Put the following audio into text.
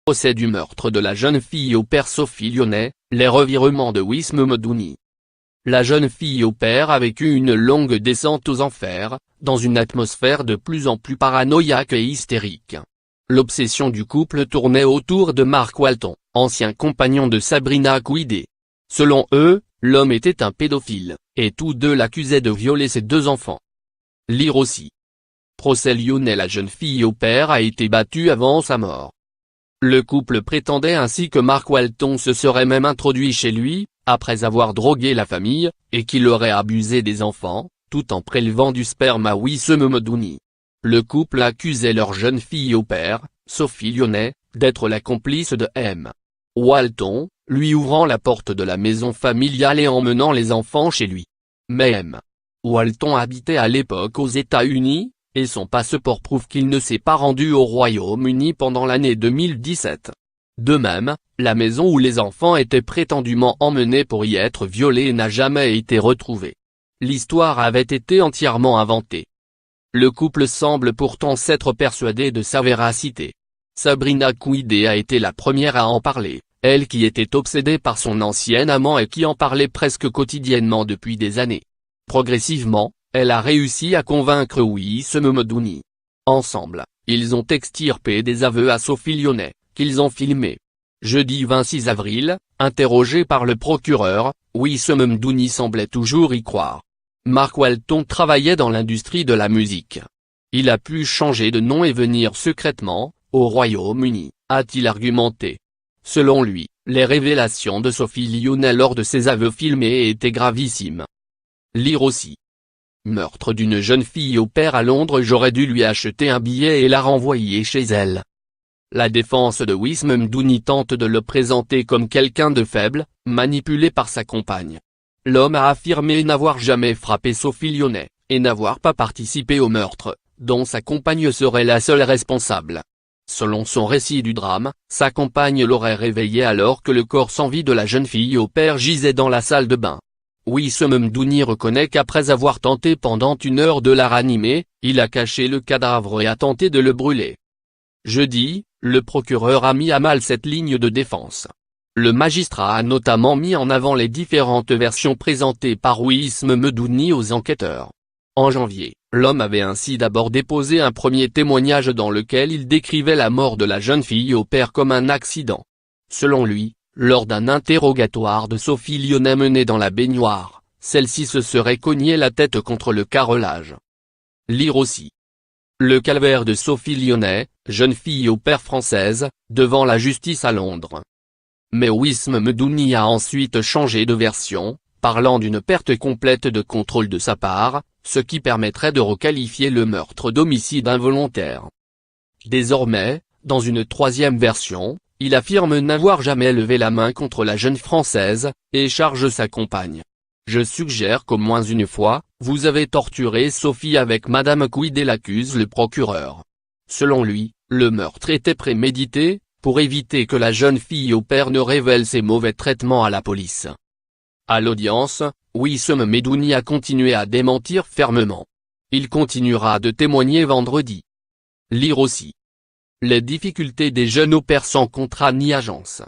Procès du meurtre de la jeune fille au père Sophie Lyonnais, les revirements de Wism Medouni. La jeune fille au père a vécu une longue descente aux enfers, dans une atmosphère de plus en plus paranoïaque et hystérique. L'obsession du couple tournait autour de Marc Walton, ancien compagnon de Sabrina Kouidé. Selon eux, l'homme était un pédophile, et tous deux l'accusaient de violer ses deux enfants. Lire aussi. Procès lyonnais. La jeune fille au père a été battue avant sa mort. Le couple prétendait ainsi que Marc Walton se serait même introduit chez lui, après avoir drogué la famille, et qu'il aurait abusé des enfants, tout en prélevant du sperme à Wism Medouni. Le couple accusait leur jeune fille au père, Sophie Lyonnais, d'être la complice de M. Walton, lui ouvrant la porte de la maison familiale et emmenant les enfants chez lui. Mais M. Walton habitait à l'époque aux États-Unis, et son passeport prouve qu'il ne s'est pas rendu au Royaume-Uni pendant l'année 2017. De même, la maison où les enfants étaient prétendument emmenés pour y être violés n'a jamais été retrouvée. L'histoire avait été entièrement inventée. Le couple semble pourtant s'être persuadé de sa véracité. Sabrina Kouidé a été la première à en parler, elle qui était obsédée par son ancien amant et qui en parlait presque quotidiennement depuis des années. Progressivement, elle a réussi à convaincre Wism Medouni. Ensemble, ils ont extirpé des aveux à Sophie Lyonnais, qu'ils ont filmés. Jeudi 26 avril, interrogé par le procureur, Wism Medouni semblait toujours y croire. Marc Walton travaillait dans l'industrie de la musique. Il a pu changer de nom et venir secrètement, au Royaume-Uni, a-t-il argumenté. Selon lui, les révélations de Sophie Lyonnais lors de ses aveux filmés étaient gravissimes. Lire aussi. Meurtre d'une jeune fille au père à Londres. J'aurais dû lui acheter un billet et la renvoyer chez elle. La défense de Wism Medouni tente de le présenter comme quelqu'un de faible, manipulé par sa compagne. L'homme a affirmé n'avoir jamais frappé Sophie Lyonnais, et n'avoir pas participé au meurtre, dont sa compagne serait la seule responsable. Selon son récit du drame, sa compagne l'aurait réveillé alors que le corps sans vie de la jeune fille au père gisait dans la salle de bain. Wism Medouni reconnaît qu'après avoir tenté pendant 1 heure de la ranimer, il a caché le cadavre et a tenté de le brûler. Jeudi, le procureur a mis à mal cette ligne de défense. Le magistrat a notamment mis en avant les différentes versions présentées par Wism Medouni aux enquêteurs. En janvier, l'homme avait ainsi d'abord déposé un premier témoignage dans lequel il décrivait la mort de la jeune fille au père comme un accident. Selon lui, lors d'un interrogatoire de Sophie Lyonnais mené dans la baignoire, celle-ci se serait cognée la tête contre le carrelage. Lire aussi. Le calvaire de Sophie Lyonnais, jeune fille au père française, devant la justice à Londres. Mais Wism Medouni a ensuite changé de version, parlant d'une perte complète de contrôle de sa part, ce qui permettrait de requalifier le meurtre d'homicide involontaire. Désormais, dans une troisième version, il affirme n'avoir jamais levé la main contre la jeune Française, et charge sa compagne. Je suggère qu'au moins une fois, vous avez torturé Sophie avec Madame Kouidé, l'accuse le procureur. Selon lui, le meurtre était prémédité, pour éviter que la jeune fille au père ne révèle ses mauvais traitements à la police. À l'audience, Wism Medouni a continué à démentir fermement. Il continuera de témoigner vendredi. Lire aussi. Les difficultés des jeunes au père sans contrat ni agence.